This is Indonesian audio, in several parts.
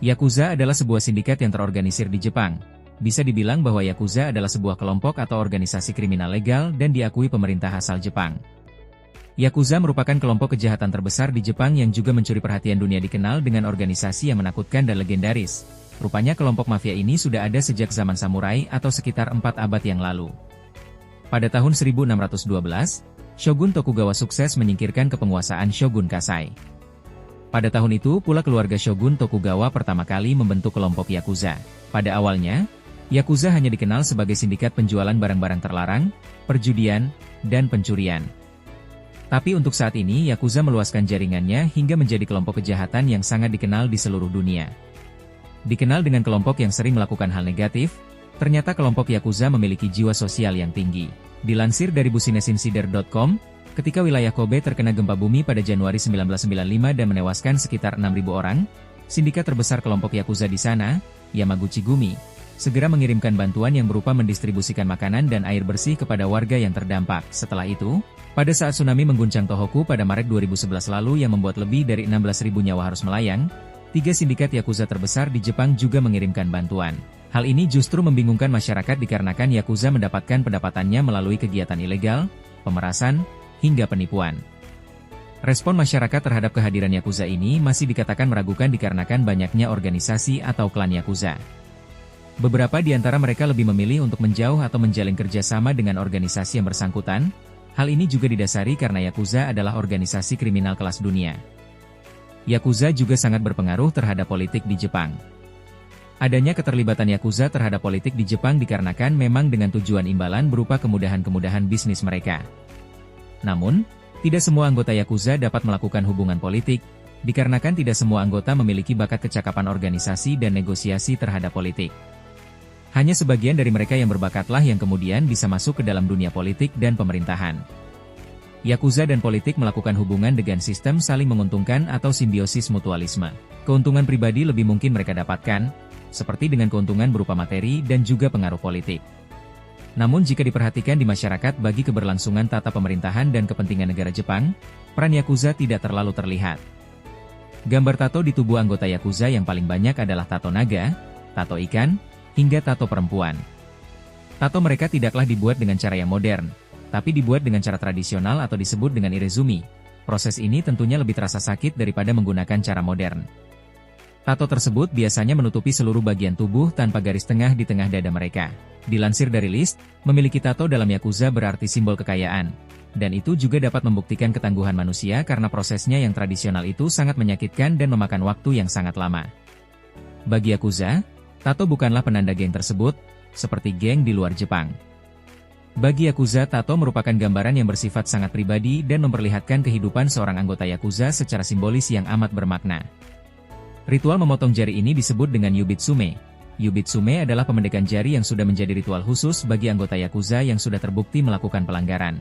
Yakuza adalah sebuah sindikat yang terorganisir di Jepang. Bisa dibilang bahwa Yakuza adalah sebuah kelompok atau organisasi kriminal legal dan diakui pemerintah asal Jepang. Yakuza merupakan kelompok kejahatan terbesar di Jepang yang juga mencuri perhatian dunia, dikenal dengan organisasi yang menakutkan dan legendaris. Rupanya kelompok mafia ini sudah ada sejak zaman samurai atau sekitar 4 abad yang lalu. Pada tahun 1612, Shogun Tokugawa sukses menyingkirkan kepenguasaan Shogun Kasai. Pada tahun itu pula keluarga Shogun Tokugawa pertama kali membentuk kelompok Yakuza. Pada awalnya, Yakuza hanya dikenal sebagai sindikat penjualan barang-barang terlarang, perjudian, dan pencurian. Tapi untuk saat ini Yakuza meluaskan jaringannya hingga menjadi kelompok kejahatan yang sangat dikenal di seluruh dunia. Dikenal dengan kelompok yang sering melakukan hal negatif, ternyata kelompok Yakuza memiliki jiwa sosial yang tinggi. Dilansir dari businessinsider.com, ketika wilayah Kobe terkena gempa bumi pada Januari 1995 dan menewaskan sekitar 6.000 orang, sindikat terbesar kelompok Yakuza di sana, Yamaguchi Gumi, segera mengirimkan bantuan yang berupa mendistribusikan makanan dan air bersih kepada warga yang terdampak. Setelah itu, pada saat tsunami mengguncang Tohoku pada Maret 2011 lalu yang membuat lebih dari 16.000 nyawa harus melayang, 3 sindikat Yakuza terbesar di Jepang juga mengirimkan bantuan. Hal ini justru membingungkan masyarakat dikarenakan Yakuza mendapatkan pendapatannya melalui kegiatan ilegal, pemerasan, hingga penipuan. Respon masyarakat terhadap kehadiran Yakuza ini masih dikatakan meragukan dikarenakan banyaknya organisasi atau klan Yakuza. Beberapa di antara mereka lebih memilih untuk menjauh atau menjalin kerjasama dengan organisasi yang bersangkutan. Hal ini juga didasari karena Yakuza adalah organisasi kriminal kelas dunia. Yakuza juga sangat berpengaruh terhadap politik di Jepang. Adanya keterlibatan Yakuza terhadap politik di Jepang dikarenakan memang dengan tujuan imbalan berupa kemudahan-kemudahan bisnis mereka. Namun, tidak semua anggota Yakuza dapat melakukan hubungan politik, dikarenakan tidak semua anggota memiliki bakat kecakapan organisasi dan negosiasi terhadap politik. Hanya sebagian dari mereka yang berbakatlah yang kemudian bisa masuk ke dalam dunia politik dan pemerintahan. Yakuza dan politik melakukan hubungan dengan sistem saling menguntungkan atau simbiosis mutualisme. Keuntungan pribadi lebih mungkin mereka dapatkan, seperti dengan keuntungan berupa materi dan juga pengaruh politik. Namun jika diperhatikan di masyarakat bagi keberlangsungan tata pemerintahan dan kepentingan negara Jepang, peran Yakuza tidak terlalu terlihat. Gambar tato di tubuh anggota Yakuza yang paling banyak adalah tato naga, tato ikan, hingga tato perempuan. Tato mereka tidaklah dibuat dengan cara yang modern, tapi dibuat dengan cara tradisional atau disebut dengan irezumi. Proses ini tentunya lebih terasa sakit daripada menggunakan cara modern. Tato tersebut biasanya menutupi seluruh bagian tubuh tanpa garis tengah di tengah dada mereka. Dilansir dari list, memiliki tato dalam Yakuza berarti simbol kekayaan. Dan itu juga dapat membuktikan ketangguhan manusia karena prosesnya yang tradisional itu sangat menyakitkan dan memakan waktu yang sangat lama. Bagi Yakuza, tato bukanlah penanda geng tersebut, seperti geng di luar Jepang. Bagi Yakuza, tato merupakan gambaran yang bersifat sangat pribadi dan memperlihatkan kehidupan seorang anggota Yakuza secara simbolis yang amat bermakna. Ritual memotong jari ini disebut dengan Yubitsume. Yubitsume adalah pemendekan jari yang sudah menjadi ritual khusus bagi anggota Yakuza yang sudah terbukti melakukan pelanggaran.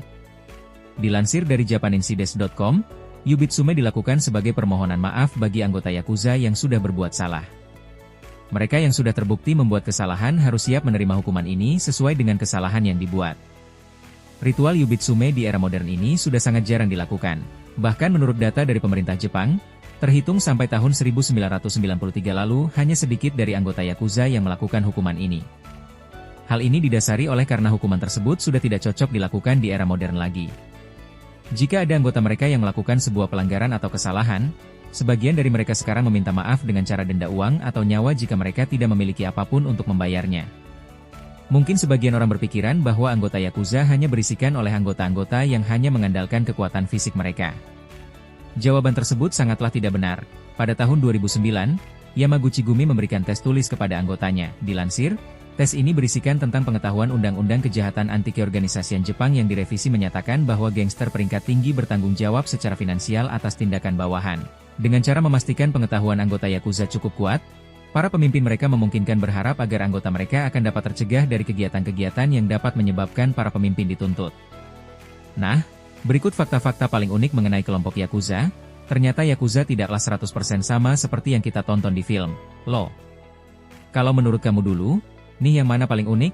Dilansir dari japaninsides.com, Yubitsume dilakukan sebagai permohonan maaf bagi anggota Yakuza yang sudah berbuat salah. Mereka yang sudah terbukti membuat kesalahan harus siap menerima hukuman ini sesuai dengan kesalahan yang dibuat. Ritual Yubitsume di era modern ini sudah sangat jarang dilakukan. Bahkan menurut data dari pemerintah Jepang, terhitung sampai tahun 1993 lalu hanya sedikit dari anggota Yakuza yang melakukan hukuman ini. Hal ini didasari oleh karena hukuman tersebut sudah tidak cocok dilakukan di era modern lagi. Jika ada anggota mereka yang melakukan sebuah pelanggaran atau kesalahan, sebagian dari mereka sekarang meminta maaf dengan cara denda uang atau nyawa jika mereka tidak memiliki apapun untuk membayarnya. Mungkin sebagian orang berpikiran bahwa anggota Yakuza hanya berisikan oleh anggota-anggota yang hanya mengandalkan kekuatan fisik mereka. Jawaban tersebut sangatlah tidak benar. Pada tahun 2009, Yamaguchi Gumi memberikan tes tulis kepada anggotanya. Dilansir, tes ini berisikan tentang pengetahuan Undang-Undang Kejahatan Anti-Keorganisasian Jepang yang direvisi menyatakan bahwa gangster peringkat tinggi bertanggung jawab secara finansial atas tindakan bawahan. Dengan cara memastikan pengetahuan anggota Yakuza cukup kuat, para pemimpin mereka memungkinkan berharap agar anggota mereka akan dapat tercegah dari kegiatan-kegiatan yang dapat menyebabkan para pemimpin dituntut. Nah, berikut fakta-fakta paling unik mengenai kelompok Yakuza. Ternyata Yakuza tidaklah 100% sama seperti yang kita tonton di film. Loh, kalau menurut kamu dulu, nih yang mana paling unik?